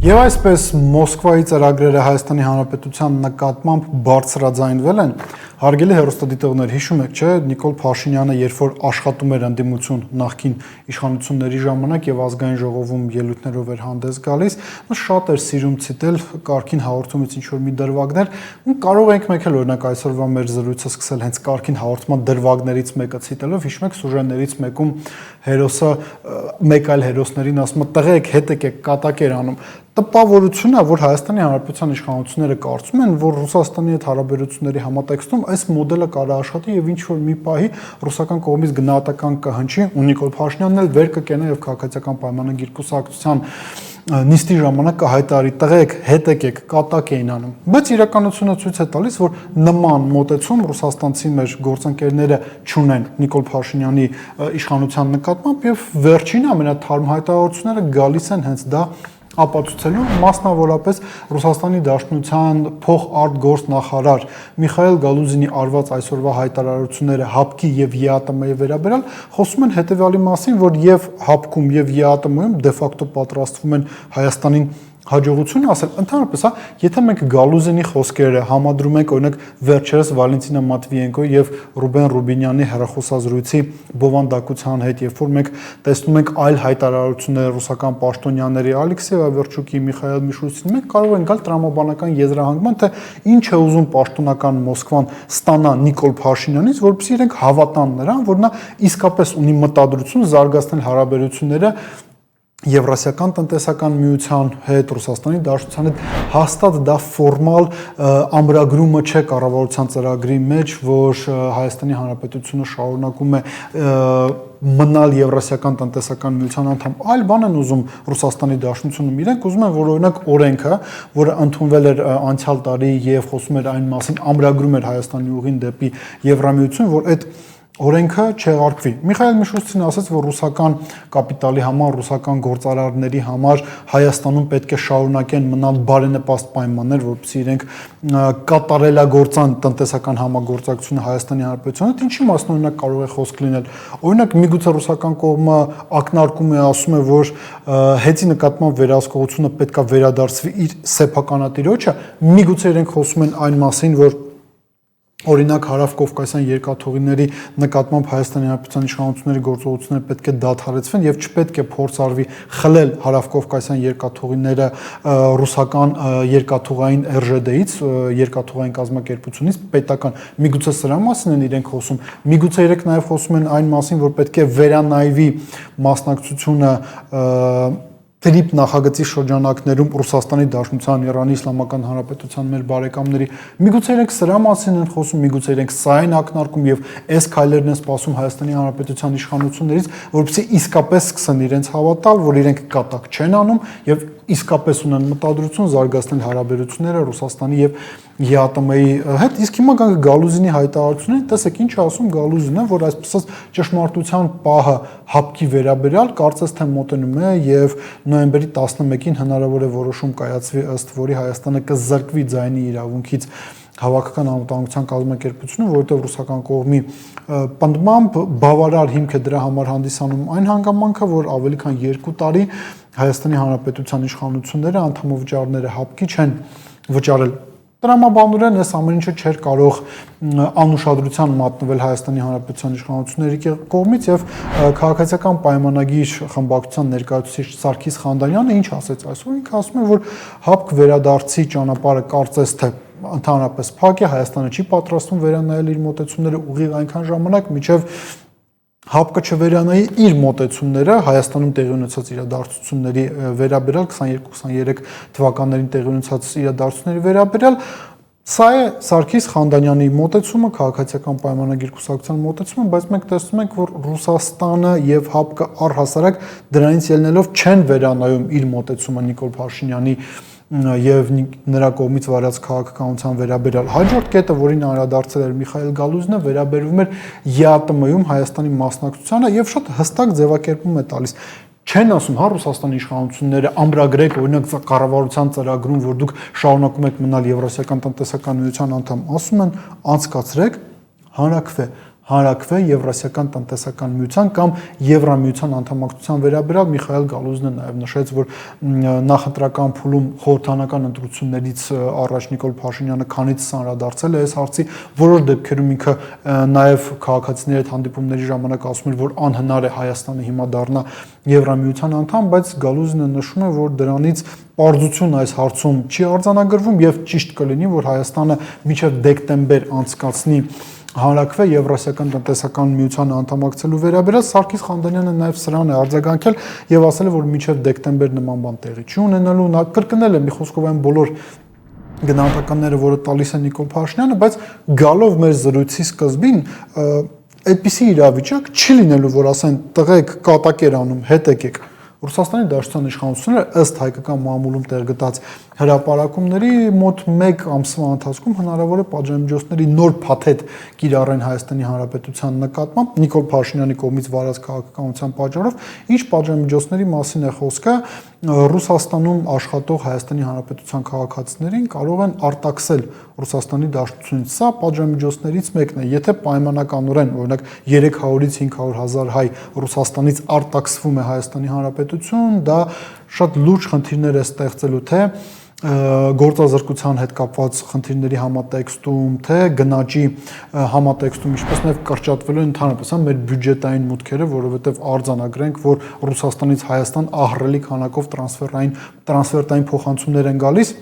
Եվ այսպես Մոսկվայի ծրագրերը Հայաստանի Հանրապետության նկատմամբ բարձրաձայնվել են, հարգելի հեռուստադիտողներ, հիշում եք, չէ, Նիկոլ Փաշինյանը, երբ որ աշխատում էր ընդդիմություն նախկին իշխանությունների ժամանակ եւ ազգային ժողովում ելույթներով էր հանդես գալիս, շատ էր սիրում ցիտել Կարգին հաղորդումից ինչ որ մի դրվագներ, կարող ենք մեկ էլ օրինակ այսօրվա մեր զրույցը սկսել հենց Կարգին հաղորդման դրվագներից մեկը ցիտելով, հիշում եք սյուժեներից մեկում հերոսը մեկ այլ հերոսներին ասում է տղեկ հետ եկեք կատակ էր անում տպավորությունն է, որ Հայաստանի Հանրապետության իշխանությունները կարծում են, որ Ռուսաստանի հետ հարաբերությունների համատեքստում այս մոդելը կարող է աշխատի եւ ինչ որ մի պահի ռուսական կողմից գնահատական կհնչի ու Նիկոլ Փաշինյանն էլ վեր կկենա եւ քաղաքացիական պայմանագիր կուսակցության նիստի ժամանակ կհայտարարի տղեկ հետ եկեք կատակ էին անում, բայց իրականությունը ցույց է տալիս, որ նման մոտեցում ռուսաստանցի մեր գործընկերները չունեն Նիկոլ Փաշինյանի իշխանության նկատմամբ եւ վերջին ամենաթարմ հայտարարությունները գալիս են հենց դա ապացուցելու, մասնավորապես Ռուսաստանի Դաշնության փոխարտգործնախարար Միխայել Գալուզինի արված այսօրվա հայտարարությունները ՀԱՊԿ-ի եւ ԵԱՏՄ-ի վերաբերյալ խոսում են հետեւյալի մասին, որ եւ ՀԱՊԿ-ում եւ ԵԱՏՄ-ում դե ֆակտո պատրաստվում են Հայաստանին հաջողություն ասել, ընդհանրապես, եթե մենք Գալուզինի խոսքերը համադրում ենք օրինակ վերջերս Վալենտինա Մատվիենկոյի եւ Ռուբեն Ռուբինյանի հեռախոսազրույցի բովանդակության հետ, երբ որ մենք տեսնում ենք այլ հայտարարություններ ռուսական պաշտոնյաների Ալեքսեյ Ավերչուկի, Միխայել Միշուստինի, մենք կարող ենք գալ տրամաբանական եզրահանգման, թե ինչ է ուզում պաշտոնական Մոսկվան ստանա Նիկոլ Փաշինյանից, որպեսզի իրենք հավատան նրան, որ նա իսկապես ունի մտադրություն զարգացնել հարաբերությունները Եվրասիական տնտեսական միության հետ, Ռուսաստանի Դաշնության հետ հաստատ դա ֆորմալ ամրագրումը չէ կառավարության ծրագրի մեջ, որ Հայաստանի Հանրապետությունը շարունակում է մնալ Եվրասիական տնտեսական միության անդամ, այլ բան են ուզում Ռուսաստանի Դաշնությունում, իրենք ուզում են, որ օրինակ օրենքը, որը ընդունվել էր անցյալ տարի եւ խոսում էր այն մասին, ամրագրում էր Հայաստանի ուղին դեպի Եվրամիություն, որ այդ օրենքը չեղարկվի։ Միխայել Միշուստինը ասաց, որ ռուսական կապիտալի համար, ռուսական գործարարների համար Հայաստանում պետք է շարունակեն մնալ բարենպաստ պայմաններ, որպեսզի իրենք կատարելագործան տնտեսական համագործակցությունը Հայաստանի Հանրապետության հետ, ինչի մասն օրինակ կարող է խոսք լինել։ Օրինակ միգուցե ռուսական կողմը ակնարկում է, ասում է, որ հեծի նկատմամբ վերահսկողությունը պետք է վերադարձվի իր սեփականատիրոջը, միգուցե իրենք խոսում են այն մասին, որ Օրինակ հարավկովկասյան երկաթուղիների նկատմամբ Հայաստանի Հանրապետության իշխանությունների գործողությունները պետք է դադարեցվեն եւ չպետք է փորձ արվի խլել հարավկովկասյան երկաթուղիները ռուսական երկաթուղային ՌԺԴ-ից, երկաթուղային կազմակերպությունից, պետական միգուցե սրա մասին են իրենք խոսում, միգուցե իրենք նաեւ խոսում են այն մասին, որ պետք է վերանայվի մասնակցությունը Տրիպ նախագծի շրջանակներում Ռուսաստանի Դաշնության, Իրանի Իսլամական Հանրապետության մեր բարեկամների, միգուցե իրենք սրա մասին են խոսում, միգուցե իրենք սա են ակնարկում եւ այս քայլերն են սպասում Հայաստանի Հանրապետության իշխանություններից, որպեսզի իսկապես սկսեն իրենց հավատալ, որ իրենք կատակ չեն անում եւ իսկապես ունեն մտադրություն զարգացնել հարաբերությունները Ռուսաստանի եւ ԵԱՏՄ-ի հետ, իսկ հիմա գանք Գալուզինի հայտարարություններին, տեսեք ինչ ասում Գալուզինը, որ այսպես ճշմարտության պահը ՀԱՊԿ-ի վերաբերյալ կարծես թե մոտենում է եւ նոյեմբերի 11-ին հնարավոր է որոշում կայացվի, ըստ որի Հայաստանը կզրկվի ձայնի իրավունքից Հավաքական անվտանգության կազմակերպությունը, որովհետև ռուսական կողմի պնդմամբ բավարար հիմք է դրա համար հանդիսանում այն հանգամանքը, որ ավելի քան 2 տարի Հայաստանի Հանրապետության իշխանությունները անդամավճարները ՀԱՊԿ-ի չեն վճարել։ Տրամաբանորեն այս ամեն ինչը չէր կարող անուշադրության մատնվել Հայաստանի Հանրապետության իշխանությունների կողմից եւ քաղաքացիական պայմանագիր խմբակցության ներկայացուցիչ Սարգիս Խանդանյանը ինչ ասեց այսօր, ինքը ասում է, որ ՀԱՊԿ վերադարձի ճանապարհը կարծես թե ընդհանրապես փակ է, Հայաստանը չի պատրաստվում վերանայել իր մոտեցումները ուղիղ այնքան ժամանակ, մինչեւ ՀԱՊԿ-ը չվերանայի իր մոտեցումները Հայաստանում տեղի ունեցած իրադարձությունների վերաբերյալ 22-23 թվականներին տեղի ունեցած իրադարձությունների վերաբերյալ սա է Սարգիս Խանդանյանի մոտեցումը, քաղաքացիական պայմանագիր կուսակցության մոտեցումը, բայց մենք տեսնում ենք, որ Ռուսաստանը եւ ՀԱՊԿ-ը առհասարակ դրանից ելնելով չեն վերանայում իր մոտեցումը Նիկոլ Փաշինյանի եւ նրա կողմից վարած քաղաքականության վերաբերյալ հաջորդ կետը, որին անդրադարձել էր Միխայել Գալուզինը, վերաբերվում էր ԵԱՏՄ-ում Հայաստանի մասնակցությանը եւ շատ հստակ ձևակերպում է տալիս։ Չեն ասում, հա Ռուսաստանի իշխանությունները ամրագրեք, օրինակ կառավարության ծրագրում, որ դուք շարունակում եք մնալ Եվրասիական տնտեսական միության անդամ, ասում են անցկացրեք, հանրաքվե։ հանրակրվե Եվրասիական տնտեսական միության կամ Եվրամիության անդամակցության վերաբերյալ Միխայել Գալուզինը նաև նշեց, որ նախընտրական փուլում խորհրդանական ընտրություններից առաջ Նիկոլ Փաշինյանը քանից անդրադարձել է այս հարցի, որոշ դեպքերում ինքը նաև քաղաքացիների հետ հանդիպումների ժամանակ ասում էր, որ անհնար է Հայաստանը հիմա դառնա Եվրամիության անդամ, բայց Գալուզինը նշում է, որ դրանից պարզություն այս հարցում չի արձանագրվում եւ ճիշտ կլինի, որ Հայաստանը մինչեւ դեկտեմբեր անցկացնի հանրակրվե Եվրասիական տնտեսական միության անդամակցելու վերաբերյալ Սարգիս Խանդանյանը նաև սրան է արձագանքել եւ ասել է, որ մինչեւ դեկտեմբեր նման բան տեղի չի ունենալու, նա կրկնել է մի խոսքով այն բոլոր գնահատականները, որը տալիս է Նիկոլ Փաշինյանը, բայց գալով մեր զրույցի սկզբին այդպիսի իրավիճակ չի լինելու, որ ասեն տղեկ կատակ էր անում, հետ եկեք։ Ռուսաստանի Դաշնության իշխանությունները ըստ հայկական մամուլում տեղ գտած հրապարակումների մոտ 1 ամսվա ընթացքում հնարավոր է պատժամիջոցների նոր փաթեթ կիրառեն Հայաստանի Հանրապետության նկատմամբ Նիկոլ Փաշինյանի կողմից վարած քաղաքականության պատճառով, ինչ պատժամիջոցների մասին է խոսքը, Ռուսաստանում աշխատող Հայաստանի Հանրապետության քաղաքացիներին կարող են արտաքսել Ռուսաստանի Դաշնությունից։ Սա պատժամիջոցներից մեկն է, եթե պայմանականորեն, օրինակ 300-ից 500,000 հայ Ռուսաստանից արտաքսվում է Հայաստանի Հանրապետություն, դա շատ լուրջ խնդիրներ է ստեղծելու թե գործազրկության հետ կապված խնդիրների համատեքստում, թե գնաճի համատեքստում, ինչպես նաև կրճատվելու ընդհանրապես մեր բյուջետային մուտքերը, որովհետև արձանագրենք, որ Ռուսաստանից Հայաստան ահռելի քանակով տրանսֆերտային փոխանցումներ են գալիս։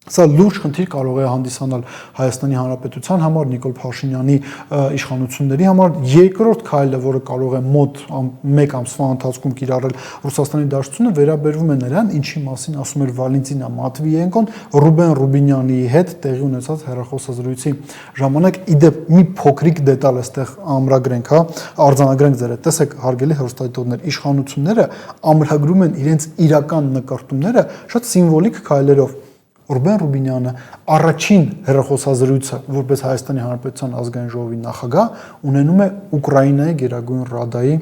Սա լուրջ խնդիր կարող է հանդիսանալ Հայաստանի Հանրապետության համար, Նիկոլ Փաշինյանի իշխանությունների համար։ Երկրորդ քայլը, որը կարող է մոտ 1 ամսվա ընթացքում կիրառել Ռուսաստանի Դաշնությունը, վերաբերվում է նրան, ինչի մասին ասում էր Վալենտինա Մատվիենկոն Ռուբեն Ռուբինյանի հետ տեղի ունեցած հեռախոսազրույցի ժամանակ։ Իդեպ մի փոքրիկ դետալ էստեղ ամրագրենք, արձանագրենք ձեր հետ։ Տեսեք, հարգելի հեռուստադիտողներ, իշխանությունները ամրագրում են իրենց իրական նկարտումները շատ սիմվոլիկ քայլերով։ Ռուբեն Ռուբինյանը առաջին հեռախոսազրույցը որպես Հայաստանի Հանրապետության ազգային ժողովի նախագահ ունենում է Ուկրաինայի Գերագույն Ռադայի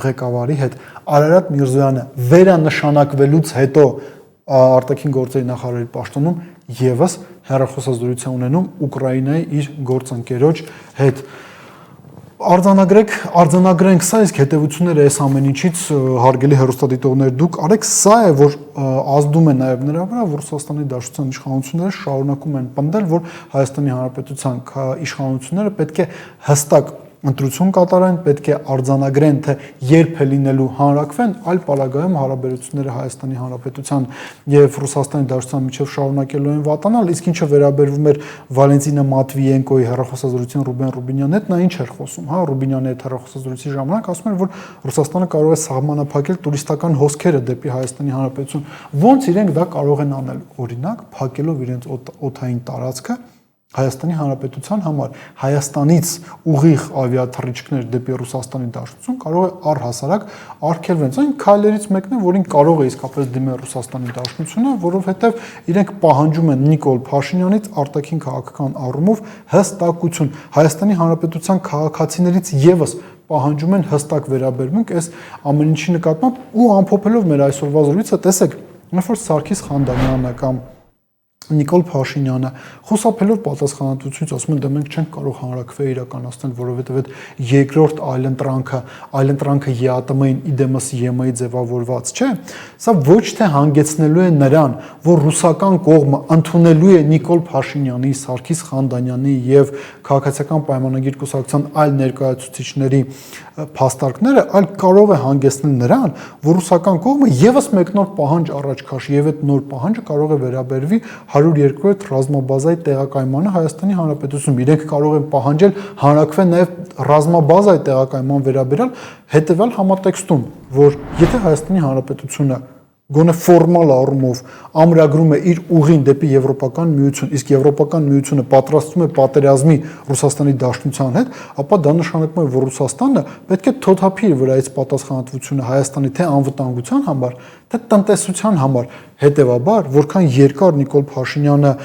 ղեկավարի հետ։ Արարատ Միրզոյանը վերանշանակվելուց հետո արտաքին գործերի նախարարի պաշտոնում եւս հեռախոսազրույց է ունենում Ուկրաինայի իր գործընկերոջ հետ։ Արձանագրենք սա, իսկ հետևությունները այս ամեն ինչից հարգելի հեռուստադիտողներ դուք արեք, սա է, որ ազդում է նաև նրա վրա, որ Ռուսաստանի Դաշնության իշխանությունները շարունակում են պնդել, որ Հայաստանի Հանրապետության իշխանությունները պետք է հստակ ընտրություն կատարեն, պետք է արձանագրեն, թե երբ է լինելու հանրակրվեն, այլ պարագայում հարաբերությունները Հայաստանի Հանրապետության եւ Ռուսաստանի Դաշնության միջև շարունակելու են վատանալ, իսկ ինչը վերաբերվում էր Վալենտինա Մատվիենկոյի հեռախոսազրույցին Ռուբեն Ռուբինյանի հետ, նա ինչ էր խոսում, Ռուբինյանի հետ հեռախոսազրույցի ժամանակ ասում էր, որ Ռուսաստանը կարող է սահմանափակել տուրիստական հոսքերը դեպի Հայաստանի Հանրապետություն, ոնց իրենք դա կարող են անել, օրինակ, փակելով իրենց օդային տարածքը Հայաստանի Հանրապետության համար Հայաստանից ուղիղ ավիաթռիչքներ դեպի Ռուսաստանի Դաշնություն կարող է առհասարակ արգելվեն։ Այն քայլերից մեկն է, որին կարող է իսկապես դիմել Ռուսաստանի Դաշնությունը, որովհետև իրենք պահանջում են Նիկոլ Փաշինյանից արտաքին քաղաքական առումով հստակություն։ Հայաստանի Հանրապետության քաղաքացիներից եւս պահանջում են հստակ վերաբերմունք այս ամեն ինչի նկատմամբ ու ամփոփելով մեր այսօրվա զրույցը, տեսեք, երբ որ Սարգիս Խանդանյանը կամ Նիկոլ Փաշինյանը խուսափելով պատասխանատվությունից ասում են, դե մենք չենք կարող հանրակրվե իրականացնել, որովհետև այդ երկրորդ այլընտրանքը ԵԱՏՄ-ին իդեմս ԵՄ-ի ձևավորված չէ, սա ոչ թե հանգեցնելու է նրան, որ ռուսական կողմը ընդունելու է Նիկոլ Փաշինյանի, Սարգիս Խանդանյանի եւ Քաղաքացիական պայմանագիր կուսակցության այլ ներկայացուցիչների փաստարկները, այլ կարող է հանգեցնել նրան, որ ռուսական կողմը եւս մեկ նոր պահանջ առաջ քաշի եւ այդ նոր պահանջը կարող է վերաբերվի 102-րդ ռազմաբազայի տեղակայմանը Հայաստանի Հանրապետությունում։ Իրենք կարող են պահանջել հանրակրվե նաև ռազմաբազայի տեղակայման վերաբերյալ հետևյալ համատեքստում, որ եթե Հայաստանի Հանրապետությունը գոնե ֆորմալ առումով ամրագրում է իր ուղին դեպի Եվրոպական միություն, իսկ Եվրոպական միությունը պատրաստվում է պատերազմի Ռուսաստանի Դաշնության հետ, ապա դա նշանակում է, որ Ռուսաստանը պետք է թոթափի իր վրայից պատասխանատվությունը Հայաստանի թե անվտանգության համար, թե տնտեսության համար։ Հետևաբար, որքան երկար Նիկոլ Փաշինյանը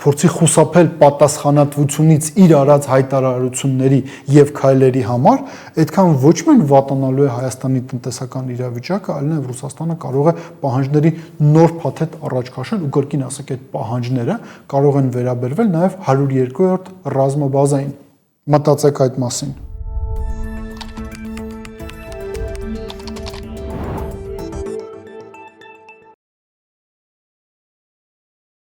փորձի խուսափել պատասխանատվությունից իր արած հայտարարությունների եւ քայլերի համար, այդքան ոչ միայն վատանալու է Հայաստանի տնտեսական իրավիճակը, այլ նաեւ Ռուսաստանը կարող է պահանջների նոր փաթեթ առաջ քաշել ու կրկին ասեք, այդ պահանջները կարող են վերաբերվել նաեւ 102-րդ ռազմաբազային։ Մտածեք այդ մասին։